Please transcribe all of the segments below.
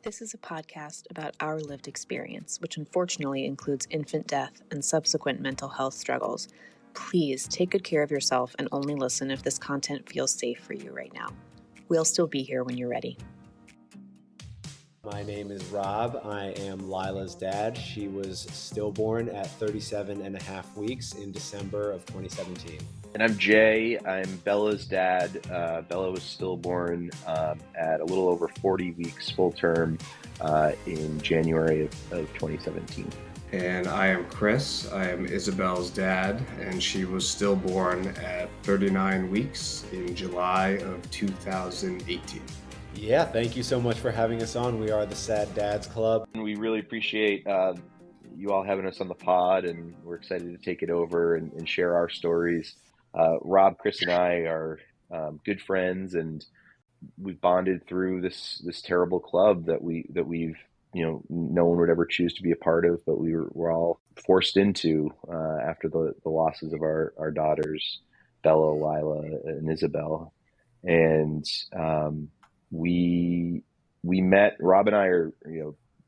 This is a podcast about our lived experience, which unfortunately includes infant death and subsequent mental health struggles. Please take good care of yourself and only listen if this content feels safe for you right now. We'll still be here when you're ready. My name is Rob. I am Lila's dad. She was stillborn at 37 and a half weeks in December of 2017. And I'm Jay. I'm Bella's dad. Bella was stillborn at a little over 40 weeks full term in January of 2017. And I am Chris. I am Isabel's dad, and she was stillborn at 39 weeks in July of 2018. Yeah, thank you so much for having us on. We are the Sad Dads Club. And we really appreciate you all having us on the pod, and we're excited to take it over and share our stories. Rob, Chris, and I are good friends, and we've bonded through this terrible club that we've no one would ever choose to be a part of, but we're all forced into after the losses of our daughters, Bella, Lila, and Isabel, and we met. Rob and I are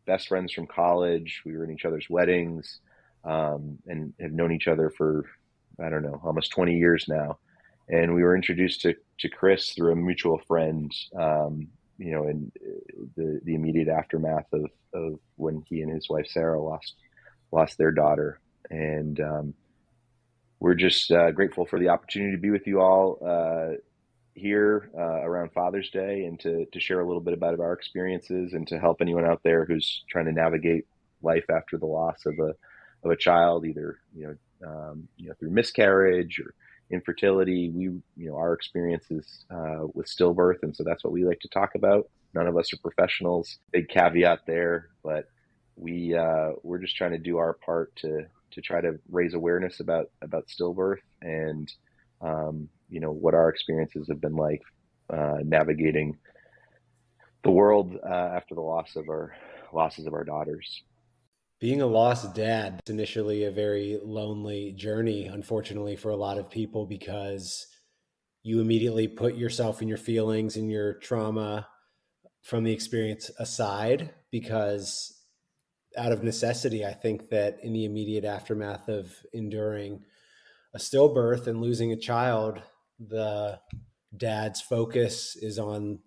best friends from college. We were in each other's weddings, and have known each other for, I don't know, almost 20 years now. And we were introduced to Chris through a mutual friend, in the immediate aftermath of when he and his wife, Sarah, lost their daughter. And we're just grateful for the opportunity to be with you all here around Father's Day, and to share a little bit about our experiences, and to help anyone out there who's trying to navigate life after the loss of a child, either through miscarriage or infertility. Our experiences with stillbirth, and so that's what we like to talk about. None of us are professionals, big caveat there, but we're just trying to do our part to try to raise awareness about stillbirth, and what our experiences have been like navigating the world after the losses of our daughters. Being a lost dad is initially a very lonely journey, unfortunately, for a lot of people, because you immediately put yourself and your feelings and your trauma from the experience aside, because out of necessity, I think that in the immediate aftermath of enduring a stillbirth and losing a child, the dad's focus is on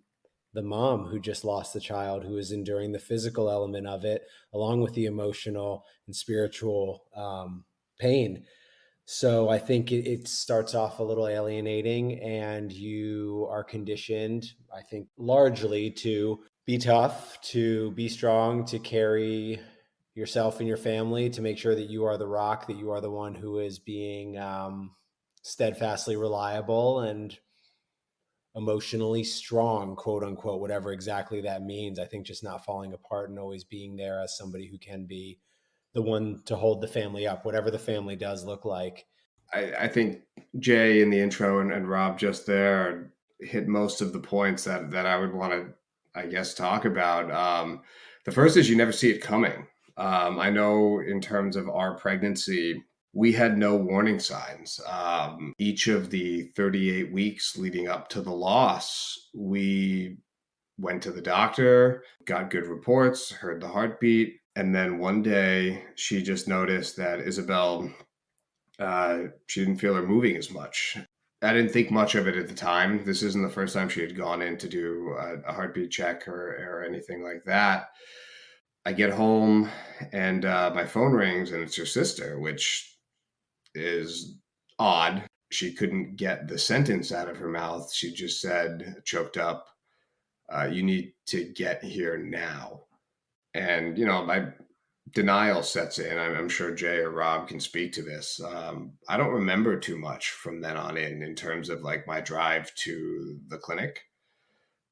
the mom who just lost the child, who is enduring the physical element of it, along with the emotional and spiritual pain. So I think it starts off a little alienating, and you are conditioned, I think, largely to be tough, to be strong, to carry yourself and your family, to make sure that you are the rock, that you are the one who is being steadfastly reliable and emotionally strong, quote unquote, whatever exactly that means. I think just not falling apart and always being there as somebody who can be the one to hold the family up, whatever the family does look like. I think Jay in the intro and Rob just there hit most of the points that I would want to, I guess, talk about. The first is you never see it coming. I know in terms of our pregnancy, we had no warning signs. Each of the 38 weeks leading up to the loss, we went to the doctor, got good reports, heard the heartbeat. And then one day she just noticed that Isabel, she didn't feel her moving as much. I didn't think much of it at the time. This isn't the first time she had gone in to do a heartbeat check or anything like that. I get home and my phone rings, and it's her sister, which is odd. She couldn't get the sentence out of her mouth. She just said, choked up, "You need to get here now." And, my denial sets in. I'm sure Jay or Rob can speak to this. I don't remember too much from then on in terms of like my drive to the clinic.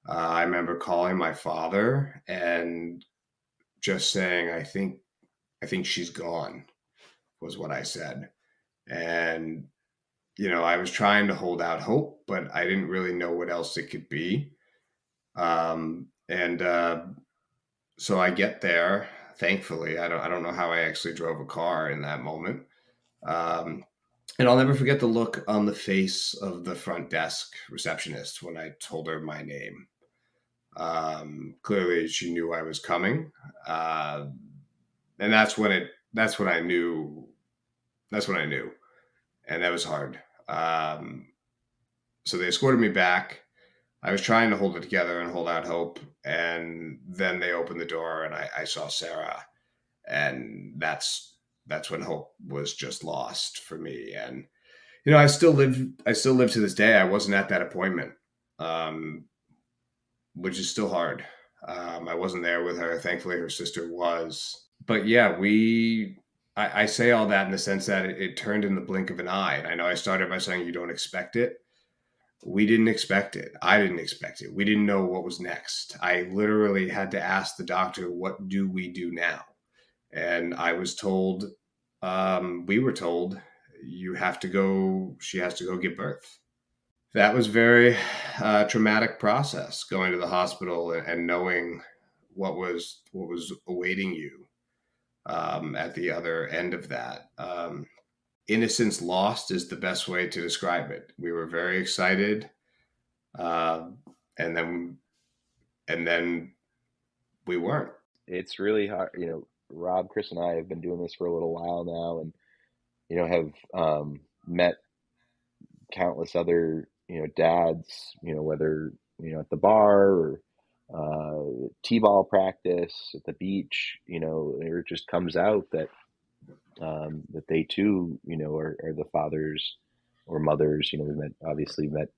I remember calling my father and just saying, I think she's gone, was what I said. And, I was trying to hold out hope, but I didn't really know what else it could be. So I get there, thankfully. I don't know how I actually drove a car in that moment. And I'll never forget the look on the face of the front desk receptionist when I told her my name. Clearly she knew I was coming. And that's when I knew. And that was hard. So they escorted me back. I was trying to hold it together and hold out hope. And then they opened the door and I saw Sarah. And that's when hope was just lost for me. And, I still live to this day. I wasn't at that appointment, which is still hard. I wasn't there with her. Thankfully, her sister was. But yeah, I say all that in the sense that it turned in the blink of an eye. And I know I started by saying you don't expect it. We didn't expect it. I didn't expect it. We didn't know what was next. I literally had to ask the doctor, what do we do now? And I was told, we were told, she has to go give birth. That was very traumatic process, going to the hospital and knowing what was awaiting you at the other end of that. Innocence lost is the best way to describe it. We were very excited, and then we weren't. It's really hard. Rob, Chris, and I have been doing this for a little while now, and have met countless other dads, whether at the bar or t-ball practice at the beach. It just comes out that that they too are the fathers or mothers. We've obviously met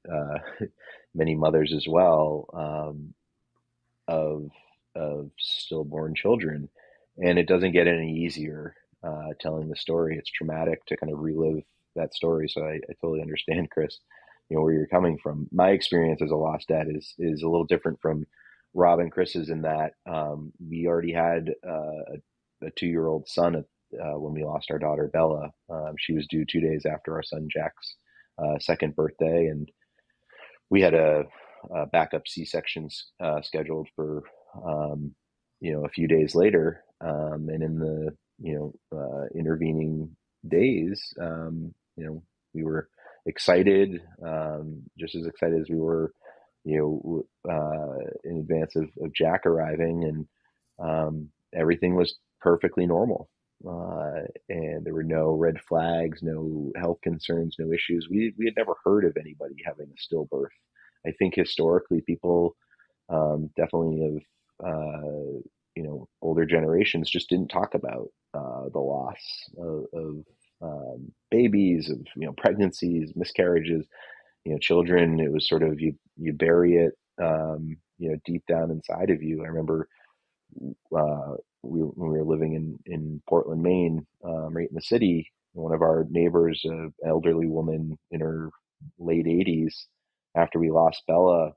many mothers as well, of stillborn children, and it doesn't get any easier telling the story. It's traumatic to kind of relive that story. So I totally understand, Chris, where you're coming from. My experience as a lost dad is a little different from Rob and Chris's in that we already had a 2-year-old son when we lost our daughter Bella. She was due 2 days after our son Jack's second birthday, and we had a backup C-section scheduled for a few days later, and in the intervening days, we were excited, just as excited as we were in advance of Jack arriving, and everything was perfectly normal, and there were no red flags, no health concerns, no issues. We had never heard of anybody having a stillbirth. I think historically people definitely of older generations just didn't talk about the loss of babies, of pregnancies, miscarriages, children. It was sort of you bury it deep down inside of you. I remember when we were living in Portland, Maine, right in the city. One of our neighbors, an elderly woman in her late 80s, after we lost Bella,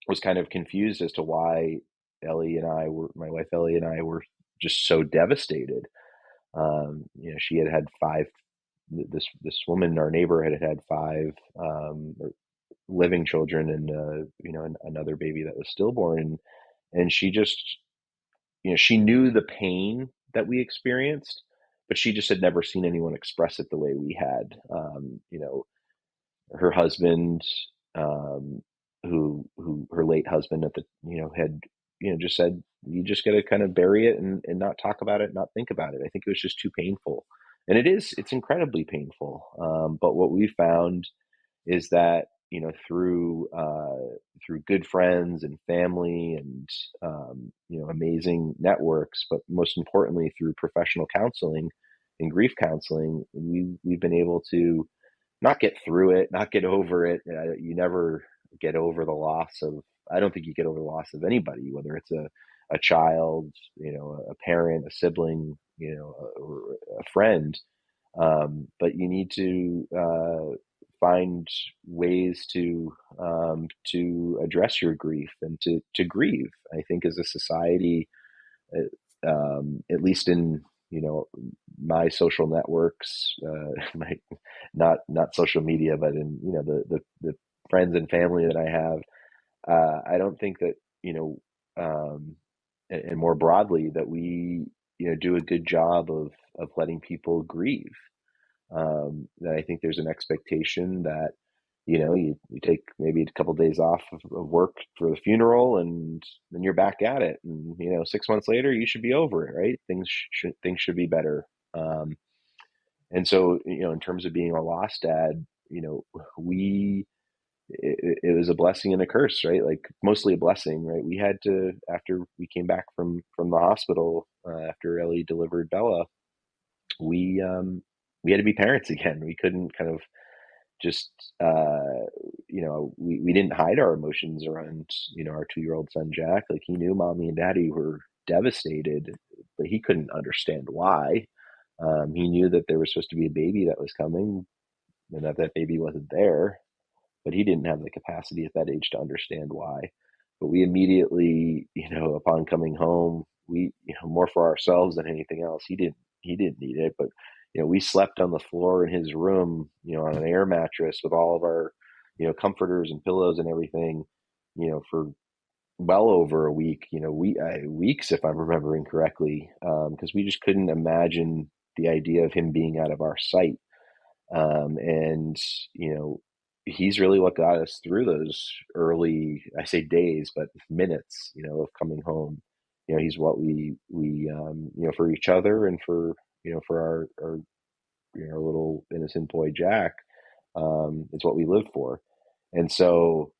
was kind of confused as to why my wife Ellie and I were just so devastated. She had five. This woman, our neighbor, had 5 living children, and another baby that was stillborn, and she just, she knew the pain that we experienced, but she just had never seen anyone express it the way we had. Her husband, who her late husband at the had just said, you just got to kind of bury it and not talk about it, not think about it. I think it was just too painful, and it's incredibly painful. But what we found is that through good friends and family and amazing networks, but most importantly through professional counseling and grief counseling, we've been able to not get through it, not get over it. You never get over the loss of, I don't think you get over the loss of anybody, whether it's a child, a parent, a sibling, or a friend. But you need to find ways to address your grief and to grieve. I think as a society, at least in my social networks, not social media, but in the friends and family that I have, I don't think that and more broadly that we do a good job of letting people grieve. That I think there's an expectation that you take maybe a couple of days off of work for the funeral, and then you're back at it. And 6 months later, you should be over it, right? Things should be better. And so, in terms of being a lost dad, we it was a blessing and a curse, right? Like mostly a blessing, right? We had to, after we came back from the hospital, after Ellie delivered Bella, we had to be parents again. We couldn't kind of just we didn't hide our emotions around our 2-year-old son Jack. Like, he knew mommy and daddy were devastated, but he couldn't understand why. He knew that there was supposed to be a baby that was coming, and that baby wasn't there, but he didn't have the capacity at that age to understand why. But we immediately, upon coming home, we, more for ourselves than anything else. He didn't need it, but we slept on the floor in his room, on an air mattress with all of our, comforters and pillows and everything, for well over a week, weeks, if I'm remembering correctly, because we just couldn't imagine the idea of him being out of our sight. And, he's really what got us through those early, I say days, but minutes, of coming home. He's what we for each other, and for, for our little innocent boy, Jack, it's what we live for. And so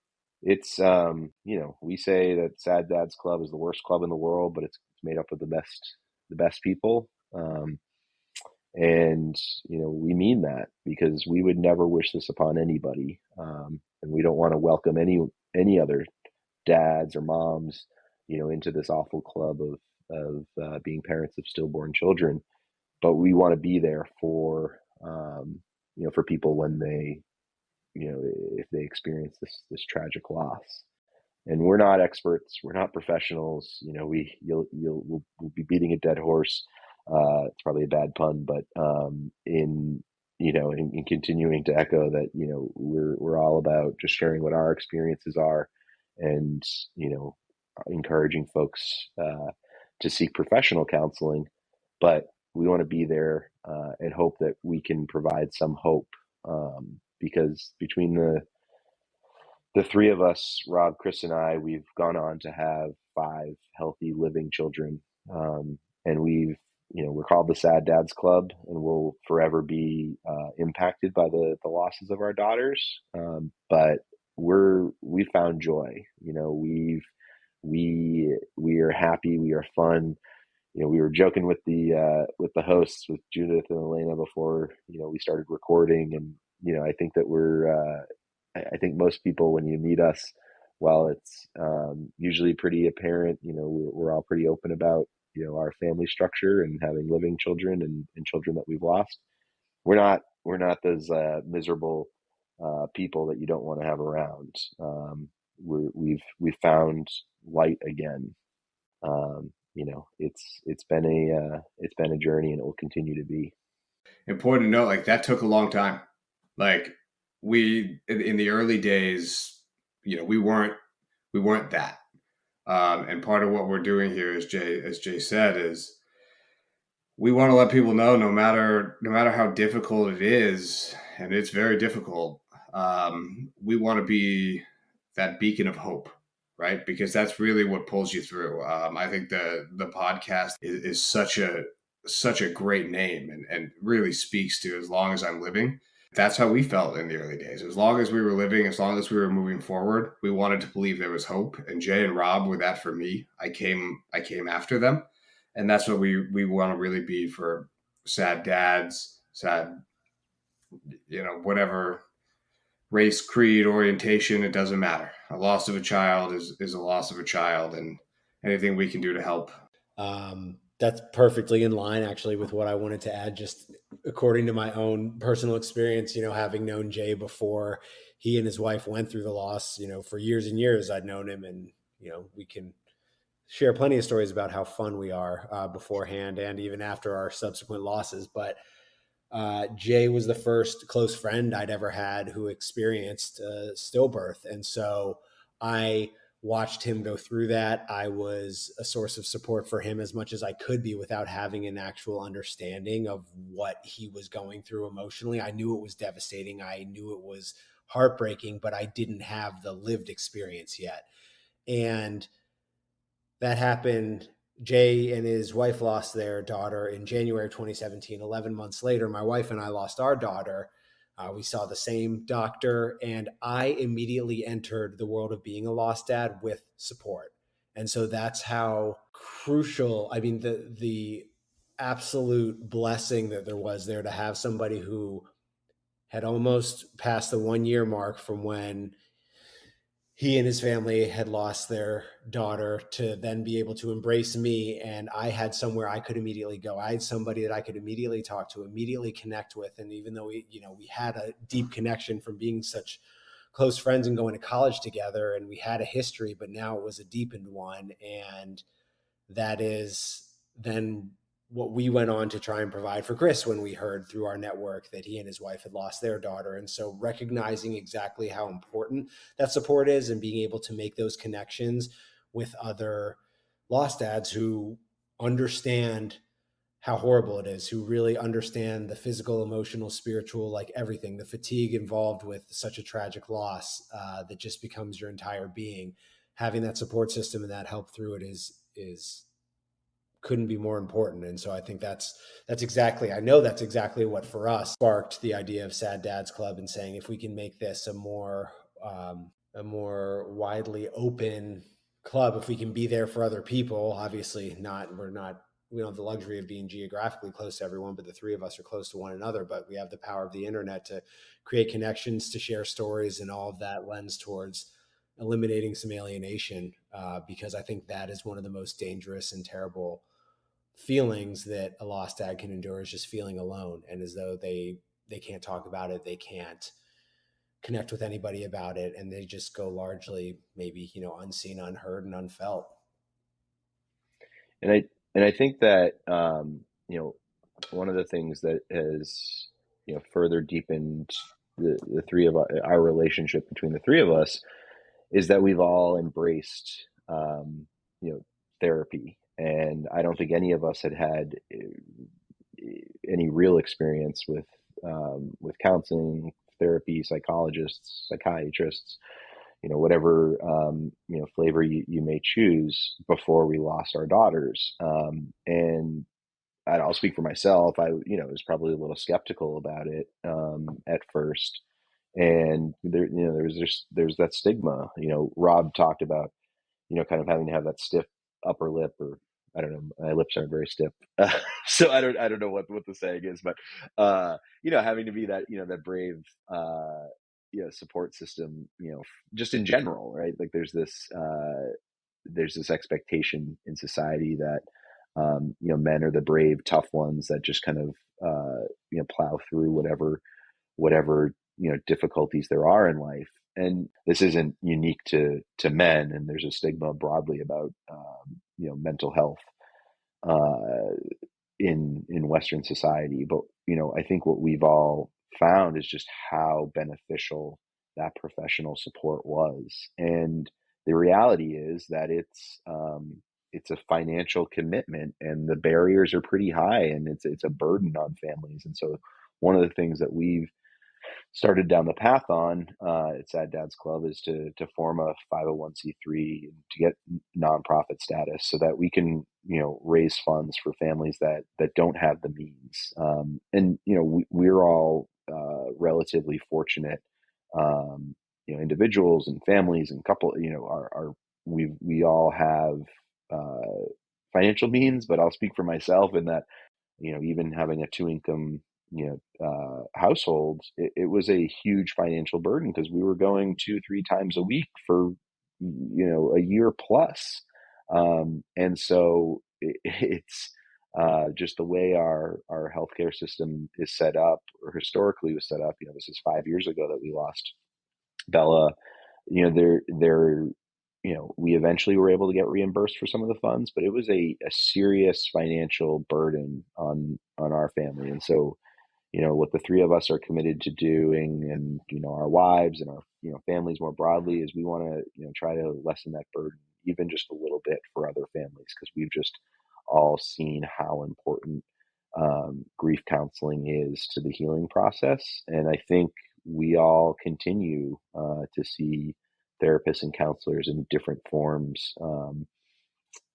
it's, we say that Sad Dads Club is the worst club in the world, but it's made up of the best people. And, we mean that, because we would never wish this upon anybody. And we don't want to welcome any other dads or moms, into this awful club of being parents of stillborn children. But we want to be there for, for people when they, if they experience this tragic loss. And we're not experts, we're not professionals. We'll be beating a dead horse. It's probably a bad pun, but in continuing to echo that, we're all about just sharing what our experiences are, and encouraging folks to seek professional counseling. But we want to be there and hope that we can provide some hope, because between the three of us, Rob, Chris, and I, we've gone on to have 5 healthy living children. And we're called the Sad Dads Club, and we'll forever be impacted by the losses of our daughters. But we found joy. We are happy. We are fun. We were joking with the hosts, with Judith and Alina, before we started recording, and I think that I think most people, when you meet us, while it's usually pretty apparent, we're all pretty open about our family structure and having living children and children that we've lost. We're not those miserable people that you don't want to have around. We've found light again. It's been a journey, and it will continue to be. Important to note, like, that took a long time. Like, we in the early days, we weren't that. And part of what we're doing here, as Jay said, is we want to let people know, no matter how difficult it is, and it's very difficult, we want to be that beacon of hope, right? Because that's really what pulls you through. I think the podcast is such a great name, and really speaks to, as long as I'm living. That's how we felt in the early days. As long as we were living, as long as we were moving forward, we wanted to believe there was hope. And Jay and Rob were that for me. I came after them. And that's what we want to really be for sad dads, sad, whatever race, creed, orientation, it doesn't matter. A loss of a child is a loss of a child, and anything we can do to help. That's perfectly in line, actually, with what I wanted to add, just according to my own personal experience, having known Jay before he and his wife went through the loss, for years and years. I'd known him, and, we can share plenty of stories about how fun we are beforehand and even after our subsequent losses. But Jay was the first close friend I'd ever had who experienced stillbirth. And so I watched him go through that. I was a source of support for him as much as I could be, without having an actual understanding of what he was going through emotionally. I knew it was devastating. I knew it was heartbreaking, but I didn't have the lived experience yet. And that happened. Jay and his wife lost their daughter in January of 2017. 11 months later, my wife and I lost our daughter. We saw the same doctor, and I immediately entered the world of being a lost dad with support. And so that's how crucial, I mean, the absolute blessing that there was there to have somebody who had almost passed the 1 year mark from when he and his family had lost their daughter, to then be able to embrace me. And I had somewhere I could immediately go. I had somebody that I could immediately talk to, immediately connect with. And even though we had a deep connection from being such close friends and going to college together, and we had a history, but now it was a deepened one. And that is then what we went on to try and provide for Chris when we heard through our network that he and his wife had lost their daughter. And so recognizing exactly how important that support is, and being able to make those connections with other lost dads who understand how horrible it is, who really understand the physical, emotional, spiritual, like everything, the fatigue involved with such a tragic loss that just becomes your entire being. Having that support system and that help through it is couldn't be more important. And so I think that's exactly what for us sparked the idea of Sad Dads Club, and saying, if we can make this a more widely open club, if we can be there for other people, obviously we don't have the luxury of being geographically close to everyone, but the three of us are close to one another. But we have the power of the internet to create connections, to share stories, and all of that lends towards eliminating some alienation, because I think that is one of the most dangerous and terrible feelings that a lost dad can endure, is just feeling alone, and as though they can't talk about it, they can't connect with anybody about it, and they just go largely maybe unseen, unheard, and unfelt. And I think that one of the things that has further deepened the three of our relationship between the three of us is that we've all embraced therapy. And I don't think any of us had any real experience with counseling, therapy, psychologists, psychiatrists, whatever flavor you may choose, before we lost our daughters. And I'll speak for myself. I was probably a little skeptical about it at first, and there's that stigma. Rob talked about kind of having to have that stiff upper lip, or I don't know, my lips aren't very stiff, so I don't know what the saying is, but having to be that that brave support system, just in general, right? Like there's this expectation in society that men are the brave, tough ones that just kind of plow through whatever difficulties there are in life. And this isn't unique to men, and there's a stigma broadly about mental health in Western society. But I think what we've all found is just how beneficial that professional support was. And the reality is that it's a financial commitment, and the barriers are pretty high, and it's a burden on families. And so one of the things that we've started down the path on at Sad Dads Club is to form a 501c3 to get nonprofit status, so that we can raise funds for families that don't have the means. And we're all relatively fortunate individuals and families and couple. We all have financial means, but I'll speak for myself in that even having a 2-income household, it was a huge financial burden, because we were going 2-3 times a week for a year plus, and so it's just the way our healthcare system is set up, or historically was set up. This is 5 years ago that we lost Bella. We eventually were able to get reimbursed for some of the funds, but it was a serious financial burden on our family. And so what the three of us are committed to doing, and our wives and our families more broadly, is we want to try to lessen that burden even just a little bit for other families, because we've just all seen how important grief counseling is to the healing process. And I think we all continue to see therapists and counselors in different forms.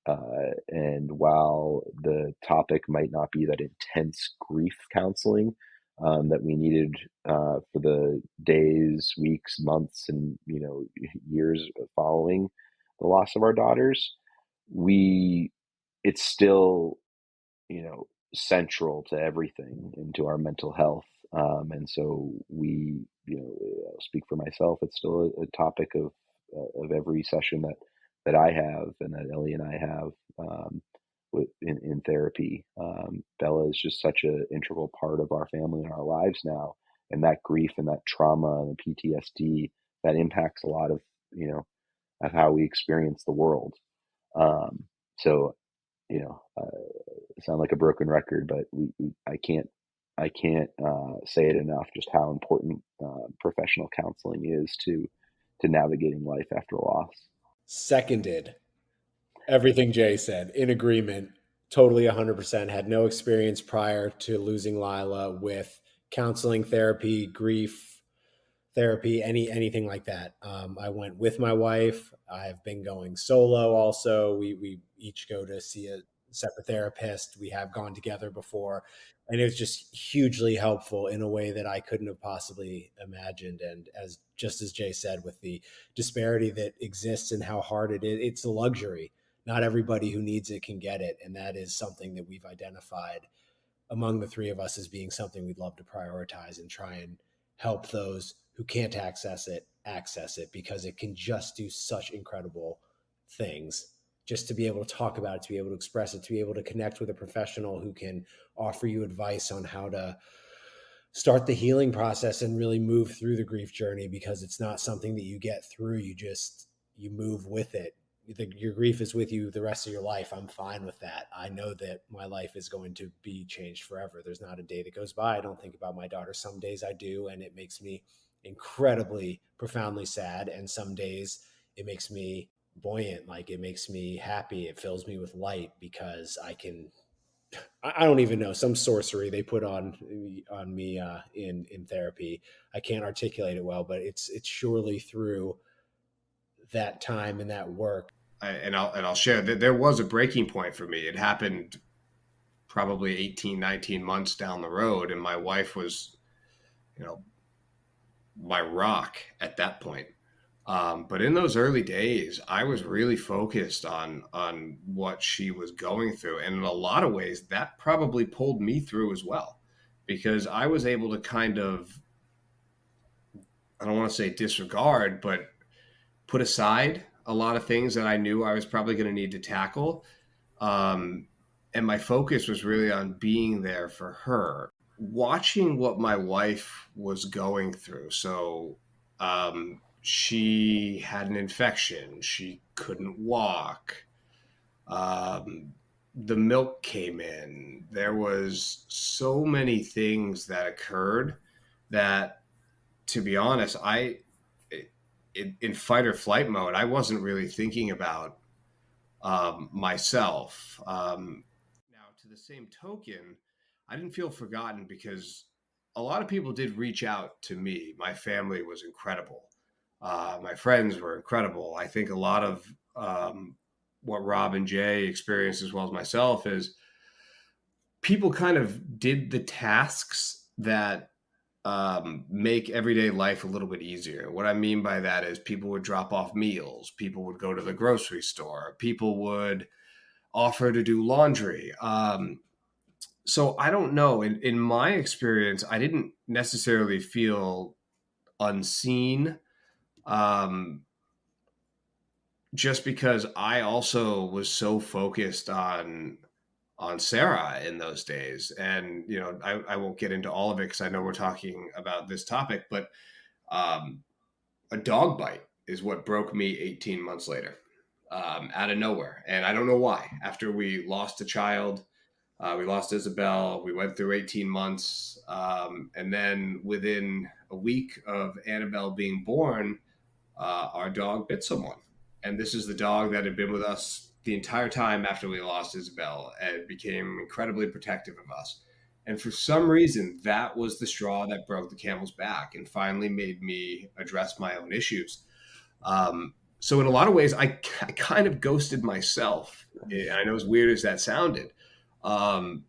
And while the topic might not be that intense grief counseling that we needed for the days, weeks, months, and years following the loss of our daughters, it's still central to everything and to our mental health. And so I'll speak for myself. It's still a topic of every session that I have and that Ellie and I have in therapy. Bella is just such an integral part of our family and our lives now, and that grief and that trauma and the PTSD that impacts a lot of of how we experience the world. So sound like a broken record, but I can't say it enough just how important professional counseling is to navigating life after loss. Seconded. Everything Jay said, in agreement, totally 100%. Had no experience prior to losing Lila with counseling, therapy, grief therapy, anything like that. I went with my wife. I've been going solo also. We each go to see a separate therapist. We have gone together before, and it was just hugely helpful in a way that I couldn't have possibly imagined. And just as Jay said, with the disparity that exists and how hard it is, it's a luxury. Not everybody who needs it can get it. And that is something that we've identified among the three of us as being something we'd love to prioritize and try and help those who can't access it, because it can just do such incredible things. Just to be able to talk about it, to be able to express it, to be able to connect with a professional who can offer you advice on how to start the healing process and really move through the grief journey, because it's not something that you get through. You move with it. Your grief is with you the rest of your life. I'm fine with that. I know that my life is going to be changed forever. There's not a day that goes by I don't think about my daughter. Some days I do, and it makes me incredibly profoundly sad. And some days it makes me buoyant, like it makes me happy. It fills me with light because I don't even know, some sorcery they put on me in therapy. I can't articulate it well, but it's surely through that time and that work. I'll share that there was a breaking point for me. It happened probably 18, 19 months down the road, and my wife was, my rock at that point. But in those early days, I was really focused on what she was going through. And in a lot of ways, that probably pulled me through as well, because I was able to kind of, I don't want to say disregard, but put aside a lot of things that I knew I was probably going to need to tackle. And my focus was really on being there for her, watching what my wife was going through. So she had an infection. She couldn't walk. The milk came in. There was so many things that occurred that, to be honest, in fight or flight mode, I wasn't really thinking about myself. Now, to the same token, I didn't feel forgotten, because a lot of people did reach out to me. My family was incredible. My friends were incredible. I think a lot of what Rob and Jay experienced, as well as myself, is people kind of did the tasks that make everyday life a little bit easier. What I mean by that is people would drop off meals, people would go to the grocery store, people would offer to do laundry. So I don't know. In my experience, I didn't necessarily feel unseen, just because I also was so focused on Sarah in those days. And, I won't get into all of it because I know we're talking about this topic, but a dog bite is what broke me 18 months later, out of nowhere. And I don't know why. After we lost a child, we lost Isabel, we went through 18 months. And then within a week of Annabelle being born, our dog bit someone. And this is the dog that had been with us the entire time after we lost Isabel, and became incredibly protective of us. And for some reason, that was the straw that broke the camel's back and finally made me address my own issues. So in a lot of ways, I kind of ghosted myself. I know, as weird as that sounded. And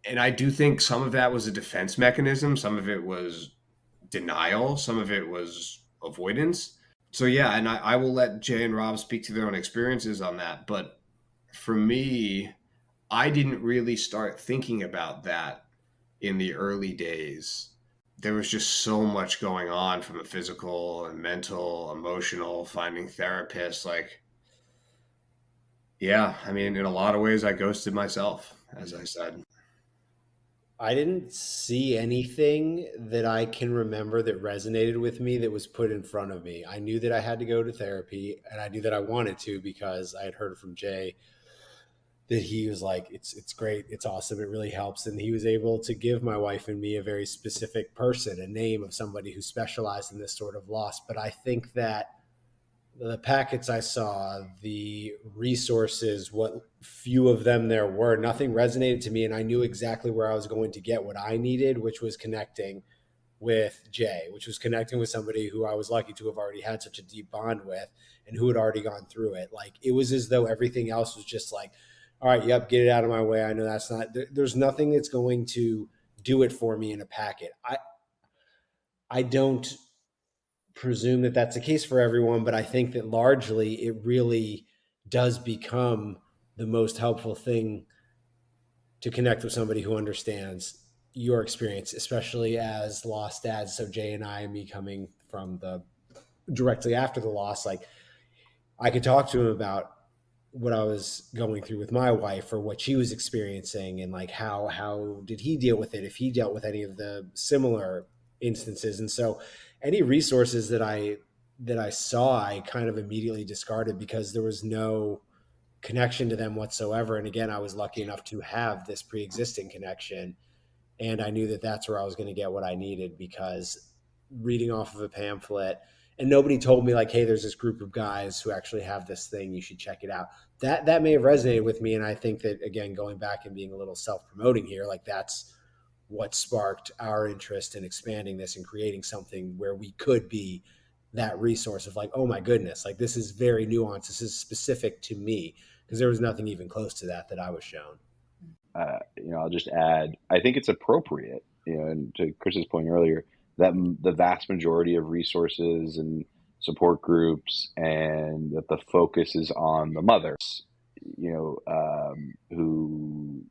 I do think some of that was a defense mechanism. Some of it was denial. Some of it was avoidance. So yeah, and I will let Jay and Rob speak to their own experiences on that. But for me, I didn't really start thinking about that in the early days. There was just so much going on from a physical and mental, emotional, finding therapists. Like, yeah, I mean, in a lot of ways, I ghosted myself, as I said. I didn't see anything that I can remember that resonated with me that was put in front of me. I knew that I had to go to therapy, and I knew that I wanted to because I had heard from Jay that he was like, it's great, it's awesome, it really helps. And he was able to give my wife and me a very specific person, a name of somebody who specialized in this sort of loss. But I think that the packets I saw, the resources, what few of them there were, nothing resonated to me. And I knew exactly where I was going to get what I needed, which was connecting with Jay, which was connecting with somebody who I was lucky to have already had such a deep bond with and who had already gone through it. Like, it was as though everything else was just like, all right, yep, get it out of my way. I know that's not, there's nothing that's going to do it for me in a packet. I don't presume that that's the case for everyone, but I think that largely it really does become the most helpful thing to connect with somebody who understands your experience, especially as lost dads. So Jay and I, me coming from the directly after the loss, like, I could talk to him about what I was going through with my wife or what she was experiencing, and like how did he deal with it, if he dealt with any of the similar instances. And so any resources that I saw, I kind of immediately discarded because there was no connection to them whatsoever. And again, I was lucky enough to have this pre-existing connection, and I knew that that's where I was going to get what I needed, because reading off of a pamphlet, and nobody told me like, hey, there's this group of guys who actually have this thing, you should check it out. That may have resonated with me. And I think that, again, going back and being a little self-promoting here, like, that's what sparked our interest in expanding this and creating something where we could be that resource of like, oh my goodness, like, this is very nuanced, this is specific to me, because there was nothing even close to that I was shown. I'll just add, I think it's appropriate, and to Chris's point earlier, that the vast majority of resources and support groups, and that the focus is on the mothers, who,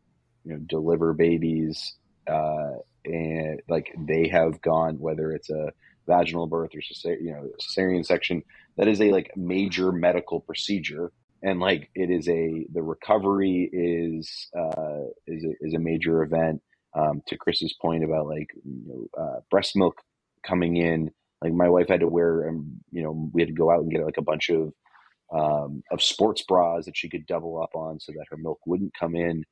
deliver babies, and like, they have gone, whether it's a vaginal birth or cesarean section, that is a like major medical procedure. And like, the recovery is a major event. To Chris's point about like, breast milk coming in, like, my wife had to wear, we had to go out and get like a bunch of sports bras that she could double up on so that her milk wouldn't come in.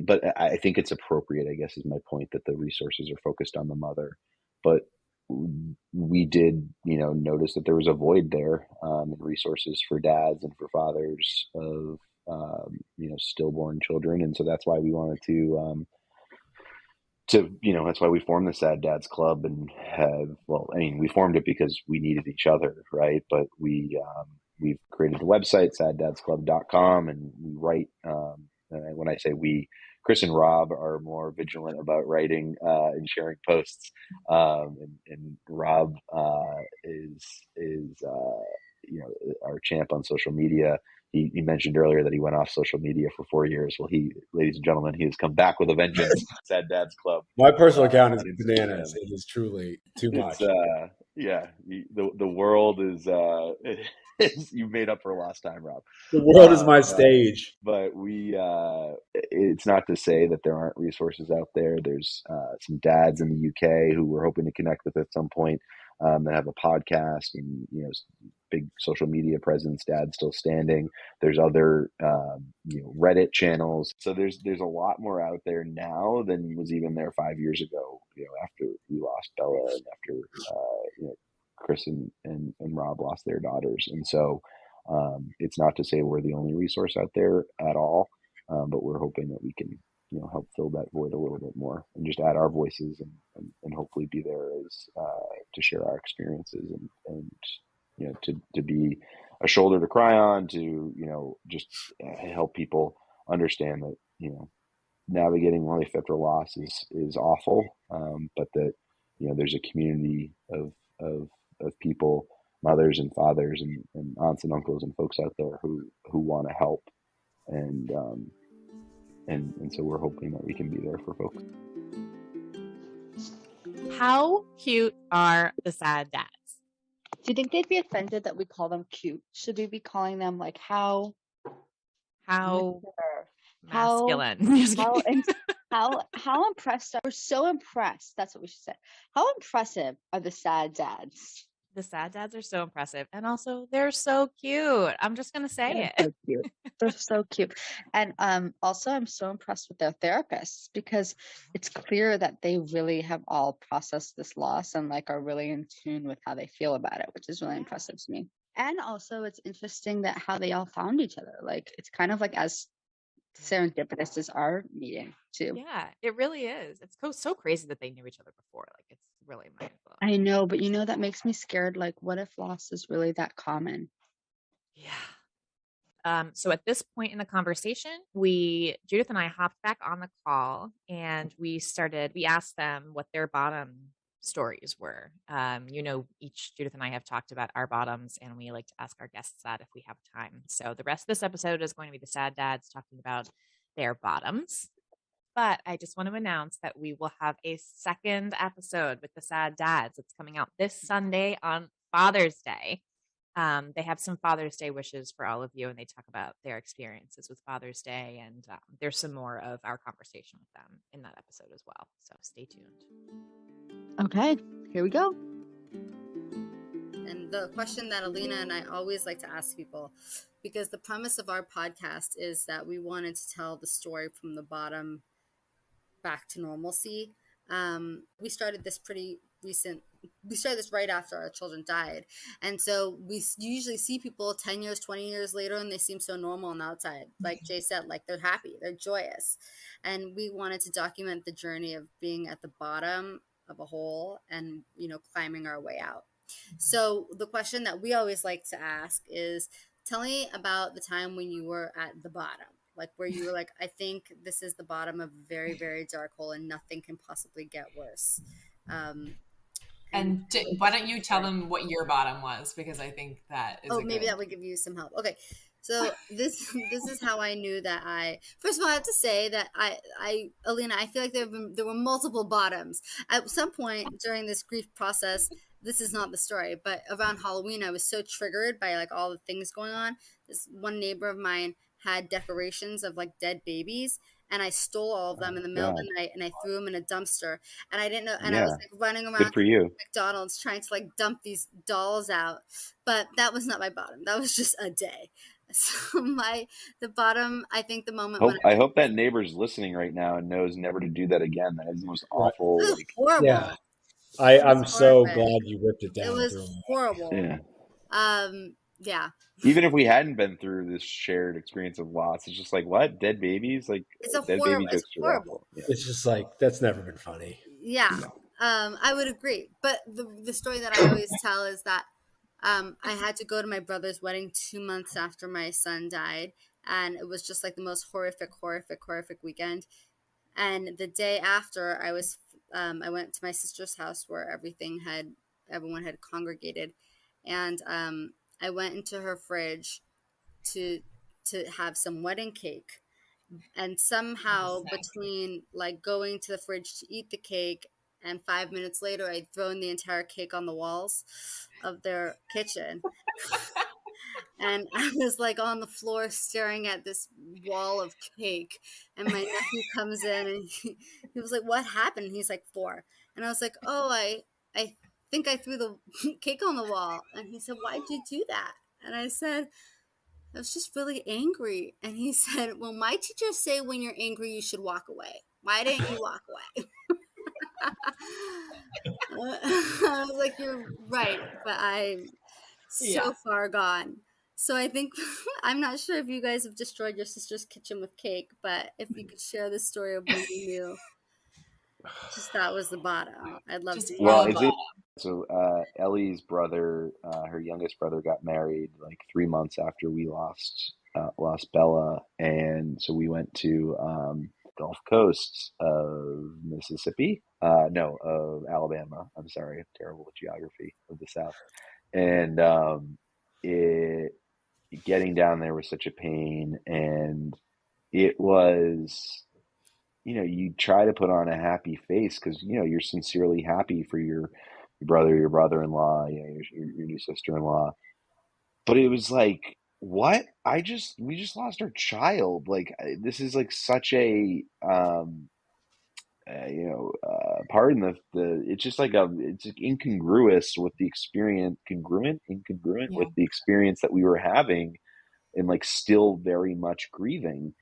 But I think it's appropriate, I guess, is my point, that the resources are focused on the mother. But we did, notice that there was a void there, in resources for dads and for fathers of, stillborn children. And so that's why we wanted that's why we formed the Sad Dads Club, and we formed it because we needed each other, right? But we've created the website, saddadsclub.com, and we write, when I say we, Chris and Rob are more vigilant about writing and sharing posts, and Rob is our champ on social media. He mentioned earlier that he went off social media for 4 years. Well, ladies and gentlemen, he has come back with a vengeance. Sad Dads Club. My personal account is bananas. It is truly too much. The world is you've made up for lost time, Rob. The world is my stage. But it's not to say that there aren't resources out there. There's some dads in the UK who we're hoping to connect with at some point, that have a podcast and, big social media presence, Dad Still Standing. There's other, Reddit channels. So there's a lot more out there now than was even there 5 years ago, after we lost Bella, and after, Chris and Rob lost their daughters. And so, it's not to say we're the only resource out there at all, but we're hoping that we can help fill that void a little bit more and just add our voices and hopefully be there as to share our experiences and to be a shoulder to cry on, to just help people understand that navigating life after loss is awful, but that there's a community of people, mothers and fathers and aunts and uncles and folks out there who want to help, and so we're hoping that we can be there for folks. How cute are the sad dads? Do you think they'd be offended that we call them cute? Should we be calling them like how masculine? How impressed? We're so impressed. That's what we should say. How impressive are the sad dads? The sad dads are so impressive, and also they're so cute. I'm just gonna say it. So cute. They're so cute. And also I'm so impressed with their therapists, because it's clear that they really have all processed this loss and like are really in tune with how they feel about it, which is really impressive to me. And also it's interesting that how they all found each other. Like it's kind of like as serendipitous as our meeting too. Yeah, it really is. It's so crazy that they knew each other before. Like it's really mind-blowing. I know, but that makes me scared. Like, what if loss is really that common? Yeah. So at this point in the conversation, Judith and I hopped back on the call and we asked them what their bottom stories were. Judith and I have talked about our bottoms, and we like to ask our guests that if we have time. So the rest of this episode is going to be the sad dads talking about their bottoms. But I just want to announce that we will have a second episode with the sad dads. It's coming out this Sunday on Father's Day. They have some Father's Day wishes for all of you, and they talk about their experiences with Father's Day, and there's some more of our conversation with them in that episode as well. So stay tuned. Okay, here we go. And the question that Alina and I always like to ask people, because the premise of our podcast is that we wanted to tell the story from the bottom back to normalcy. We started this right after our children died. And so we usually see people 10 years, 20 years later, and they seem so normal on the outside. Like Jay said, like they're happy, they're joyous. And we wanted to document the journey of being at the bottom of a hole and, climbing our way out. So the question that we always like to ask is, tell me about the time when you were at the bottom. Like where you were like, I think this is the bottom of a very, very dark hole and nothing can possibly get worse. And why don't you tell them what your bottom was? Because I think that is maybe that would give you some help. Okay. So this is how I knew that first of all, I have to say that Alina, I feel like there were multiple bottoms. At some point during this grief process, this is not the story, but around Halloween, I was so triggered by like all the things going on. This one neighbor of mine had decorations of like dead babies, and I stole all of them in the middle of the night, and I threw them in a dumpster, and I didn't know, and I was like running around McDonald's trying to like dump these dolls out, but that was not my bottom. That was just a day. So the bottom, I think the moment I hope that neighbor's listening right now and knows never to do that again. That is the most awful. It was horrible. Yeah. I'm so glad you ripped it down. It was horrible. Yeah. Yeah. Even if we hadn't been through this shared experience of loss, it's just like, what? Dead babies? Like, it's dead baby jokes are horrible. Yeah. It's just like, that's never been funny. Yeah. No. I would agree. But the story that I always tell is that I had to go to my brother's wedding 2 months after my son died. And it was just like the most horrific weekend. And the day after, I went to my sister's house where everyone had congregated. And I went into her fridge to have some wedding cake, and somehow between like going to the fridge to eat the cake and 5 minutes later, I'd thrown the entire cake on the walls of their kitchen. And I was like on the floor staring at this wall of cake, and my nephew comes in and he was like, "What happened?" He's like 4, and I was like, "Oh, I think I threw the cake on the wall." And he said, "Why'd you do that?" And I said, "I was just really angry." And he said, "Well, my teachers say when you're angry, you should walk away. Why didn't you walk away?" I was like, "You're right, but I'm so far gone." So I think I'm not sure if you guys have destroyed your sister's kitchen with cake, but if you could share the story of when you knew just that was the bottom, I'd love Just to Well, hear. rock bottom. so Ellie's brother, her youngest brother, got married like 3 months after we lost Bella, and so we went to Gulf Coast of Mississippi. No, of Alabama. I'm sorry, I'm terrible with geography of the South. And it getting down there was such a pain, and it was, you try to put on a happy face because you're sincerely happy for your brother, your brother-in-law, your new sister-in-law. But it was like, what? We just lost our child. Like, this is like such a pardon the it's just like it's incongruous with the experience, incongruent Yeah. with the experience that we were having, and like still very much grieving.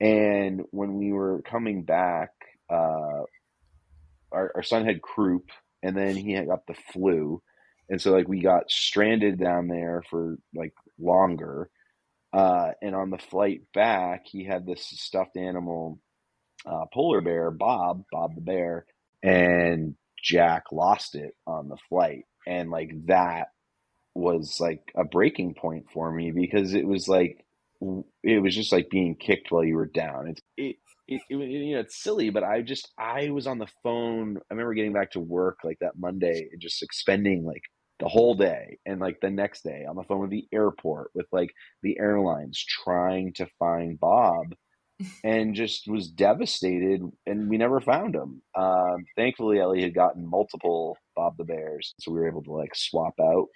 And when we were coming back, our son had croup, and then he had got the flu, and so like we got stranded down there for like longer. And on the flight back, he had this stuffed animal, polar bear, Bob the bear, and Jack lost it on the flight, and like that was like a breaking point for me, because it was just like being kicked while you were down. It's silly, but I was on the phone. I remember getting back to work like that Monday and just like spending like the whole day and like the next day on the phone with the airport, with like the airlines, trying to find Bob, and just was devastated, and we never found him. Thankfully Ellie had gotten multiple Bob the Bears, so we were able to like swap out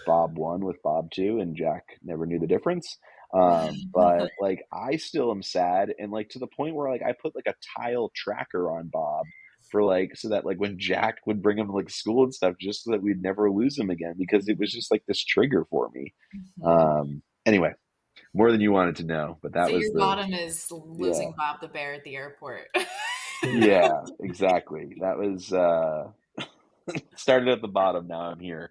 Bob 1 with Bob 2, and Jack never knew the difference. But like I still am sad, and like to the point where like I put like a tile tracker on Bob for like, so that like when Jack would bring him to like school and stuff, just so that we'd never lose him again, because it was just like this trigger for me. Anyway, more than you wanted to know, but that So was your bottom is losing Bob the bear at the airport. yeah, exactly. That was started at the bottom. Now I'm here.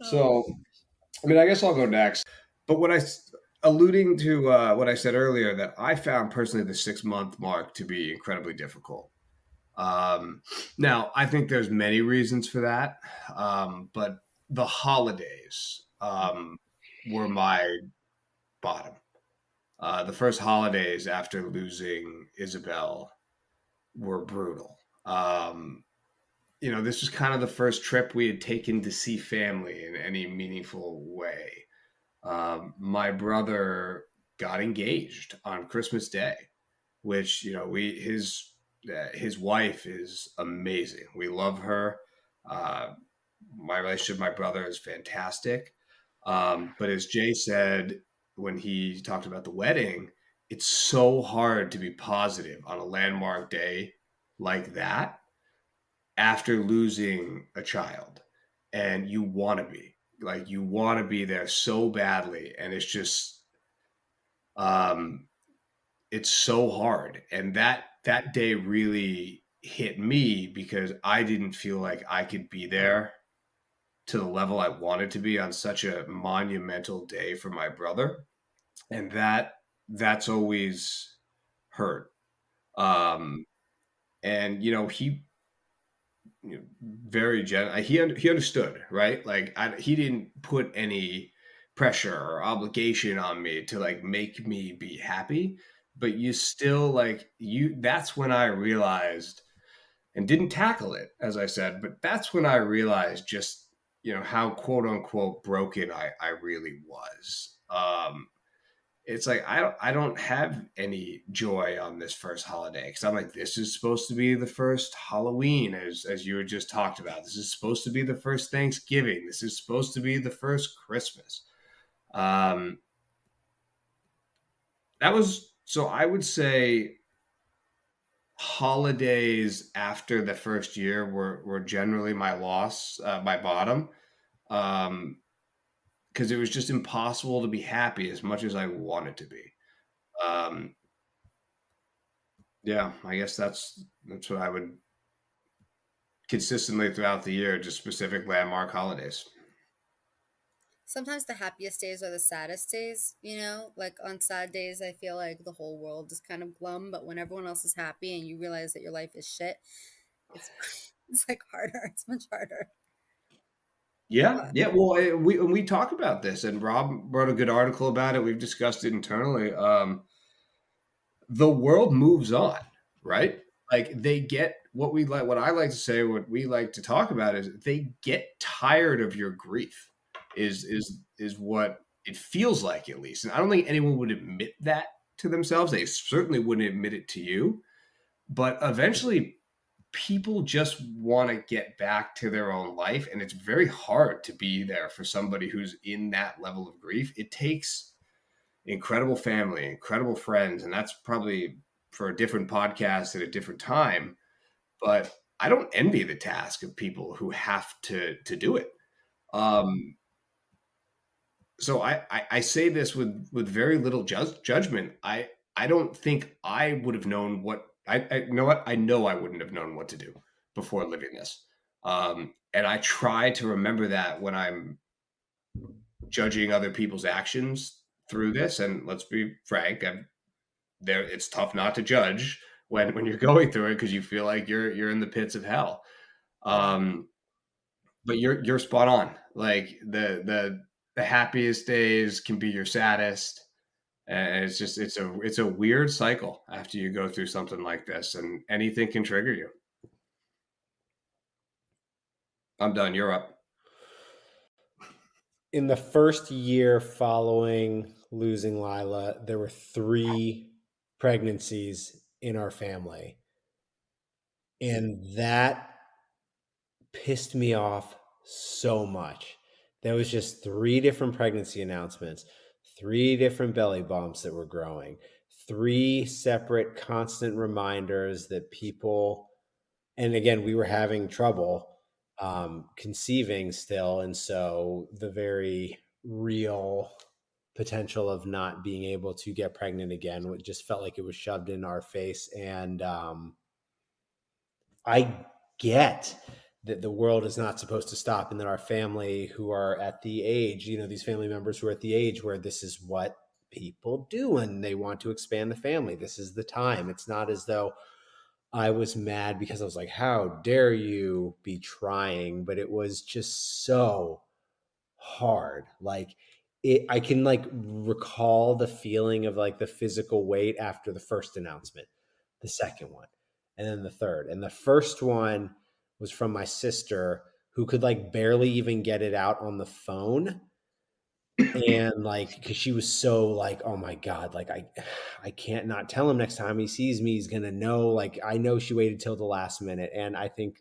So, I mean, I guess I'll go next. But alluding to what I said earlier, that I found personally the 6-month mark to be incredibly difficult. Now, I think there's many reasons for that, but the holidays were my bottom. The first holidays after losing Isabel were brutal. This was kind of the first trip we had taken to see family in any meaningful way. My brother got engaged on Christmas Day, which, his wife is amazing. We love her. My relationship with my brother is fantastic. But as Jay said, when he talked about the wedding, it's so hard to be positive on a landmark day like that after losing a child. And you want to be there so badly. And it's just, it's so hard. And that day really hit me, because I didn't feel like I could be there to the level I wanted to be on such a monumental day for my brother. And that's always hurt. And he very he understood, right? Like he didn't put any pressure or obligation on me to like make me be happy, but you still that's when I realized, and didn't tackle it, as I said, but that's when I realized just how quote unquote broken I really was. It's like I don't have any joy on this first holiday, because I'm like, this is supposed to be the first Halloween, as you had just talked about. This is supposed to be the first Thanksgiving. This is supposed to be the first Christmas. That was, so I would say holidays after the first year were generally my loss, my bottom. Because it was just impossible to be happy as much as I wanted to be. Yeah, I guess that's what I would consistently throughout the year, just specific landmark holidays. sometimes the happiest days are the saddest days, you know? Like on sad days, I feel like the whole world is kind of glum, but when everyone else is happy and you realize that your life is shit, it's it's like harder. It's much harder. Yeah, But yeah. Well, we talk about this, and Rob wrote a good article about it. We've discussed it internally. The world moves on, right? Like they get what we like. What I like to say, what we like to talk about is they get tired of your grief. Is what it feels like, at least. And I don't think anyone would admit that to themselves. They certainly wouldn't admit it to you. But eventually, people just want to get back to their own life, and it's very hard to be there for somebody who's in that level of grief. It takes incredible family, incredible friends, and that's probably for a different podcast at a different time. But I don't envy the task of people who have to do it. So I say this with very little judgment. I don't think I would have known what I know what I know I wouldn't have known what to do before living this. And I try to remember that when I'm judging other people's actions through this. And let's be frank, it's tough not to judge when you're going through it because you feel like you're in the pits of hell. But you're spot on. Like the happiest days can be your saddest. And it's just it's a weird cycle after you go through something like this, and anything can trigger you. I'm done. You're up. In the first year following losing Lila, there were 3 pregnancies in our family. And that pissed me off so much. There was just 3 different pregnancy announcements, 3 different belly bumps that were growing, 3 separate constant reminders that people, and again, we were having trouble conceiving still. And so the very real potential of not being able to get pregnant again, it just felt like it was shoved in our face. And I get that the world is not supposed to stop, and that our family who are at the age, these family members who are at the age where this is what people do when they want to expand the family. This is the time. It's not as though I was mad because I was like, how dare you be trying? But it was just so hard. Like I can recall the feeling of like the physical weight after the first announcement, the second one, and then the third. And the first one was from my sister, who could barely even get it out on the phone. And because she was so oh my God, I can't not tell him next time he sees me, he's gonna know. I know she waited till the last minute. And I think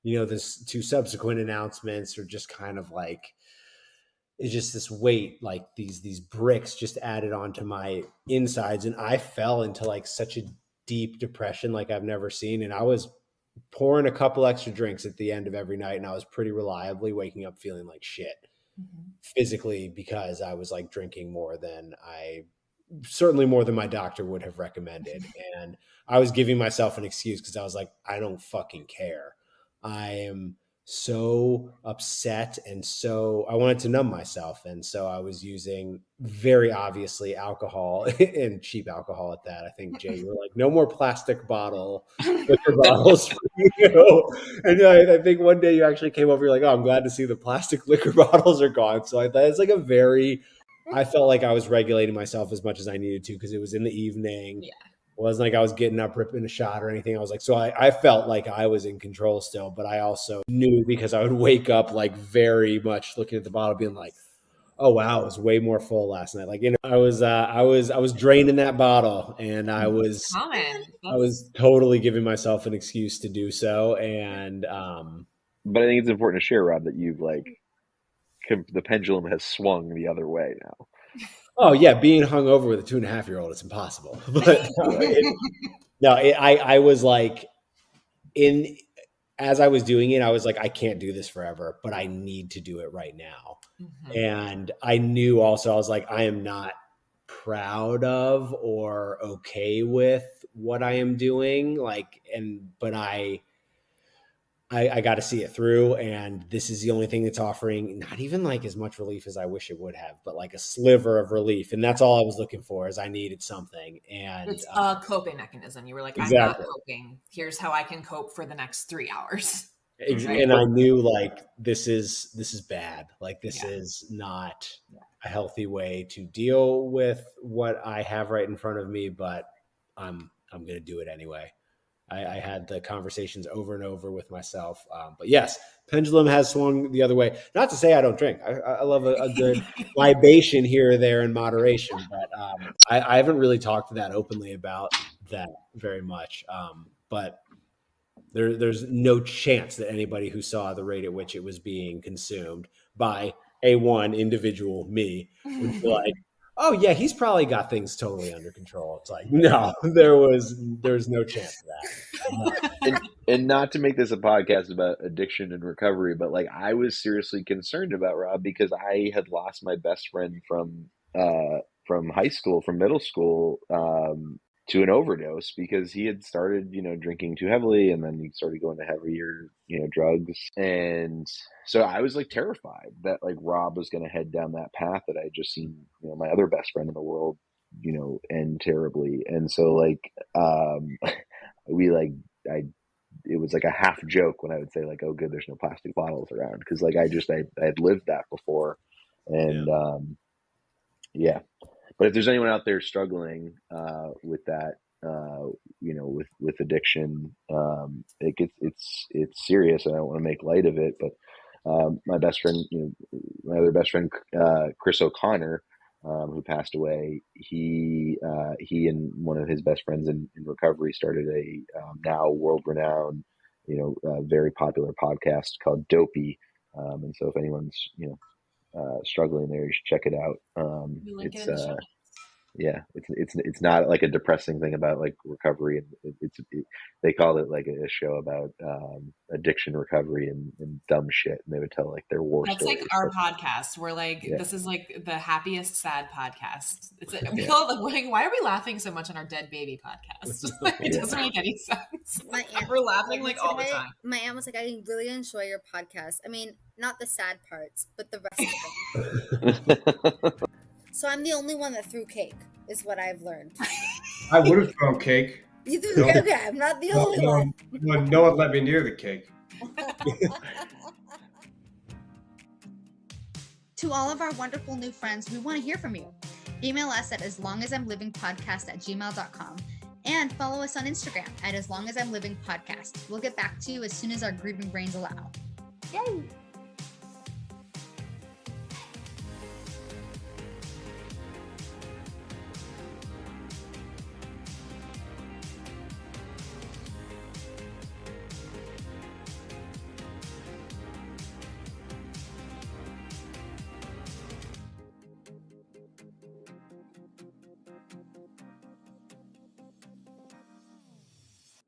this 2 subsequent announcements are just kind of it's just this weight, these bricks just added onto my insides, and I fell into such a deep depression I've never seen. And I was pouring a couple extra drinks at the end of every night, and I was pretty reliably waking up feeling like shit. Mm-hmm. Physically, because I was drinking certainly more than my doctor would have recommended. And I was giving myself an excuse because I was like, I don't fucking care. I am so upset, and so I wanted to numb myself. And so I was using very obviously alcohol, and cheap alcohol at that. I think, Jay, you were like, no more plastic liquor bottles for you. And I think one day you actually came over, you're like, oh, I'm glad to see the plastic liquor bottles are gone. So I thought it's I felt like I was regulating myself as much as I needed to, because it was in the evening. Yeah. It wasn't like I was getting up, ripping a shot or anything. I was so I felt like I was in control still, but I also knew, because I would wake up very much looking at the bottle being like, oh wow, it was way more full last night. I was draining that bottle, and I was totally giving myself an excuse to do so. And but I think it's important to share, Rob, that you've the pendulum has swung the other way now. Oh yeah, being hungover with a 2.5-year-old, it's impossible. But I was as I was doing it, I was I can't do this forever, but I need to do it right now. Mm-hmm. And I knew also, I was I am not proud of or okay with what I am doing. But I got to see it through, and this is the only thing that's offering not even like as much relief as I wish it would have, but like a sliver of relief. And that's all I was looking for, is I needed something. And it's a coping mechanism. You were like, exactly. I'm not coping. Here's how I can cope for the next 3 hours. Right? And I knew like, this is bad. Like this is not a healthy way to deal with what I have right in front of me, but I'm going to do it anyway. I had the conversations over and over with myself. But yes, pendulum has swung the other way. Not to say I don't drink. I love a good libation here or there in moderation, but I haven't really talked that openly about that very much. But there's no chance that anybody who saw the rate at which it was being consumed by one individual, me, would be like, oh yeah, he's probably got things totally under control. It's like, no, there's no chance of that. No. And not to make this a podcast about addiction and recovery, but like I was seriously concerned about Rob because I had lost my best friend from high school, from middle school, to an overdose because he had started, drinking too heavily, and then he started going to heavier, drugs. And so I was like terrified that like Rob was going to head down that path that I had just seen, my other best friend in the world, end terribly. And so like, it was like a half joke when I would say like, oh good, there's no plastic bottles around. Cause like, I had lived that before. And, but if there's anyone out there struggling with that, with addiction, it's serious, and I don't want to make light of it. But my best friend, my other best friend, Chris O'Connor, who passed away, he and one of his best friends in recovery started a now world-renowned, very popular podcast called Dopey. And so if anyone's struggling there, you should check it out. It's not like a depressing thing about like recovery, and they call it like a show about addiction recovery and dumb shit, and they would tell like their war That's stories. Like our podcast. We're like, this is like the happiest sad podcast. It's we call it like, why are we laughing so much on our dead baby podcast? It doesn't make any sense. We're laughing like all the time. My aunt was like, I really enjoy your podcast. I mean, not the sad parts, but the rest of them. So I'm the only one that threw cake, is what I've learned. I would have thrown cake. You threw cake? Okay, I'm not the only one. No one let me near the cake. To all of our wonderful new friends, we want to hear from you. Email us at aslongasimlivingpodcast@gmail.com and follow us on Instagram at aslongasimlivingpodcast. We'll get back to you as soon as our grieving brains allow. Yay!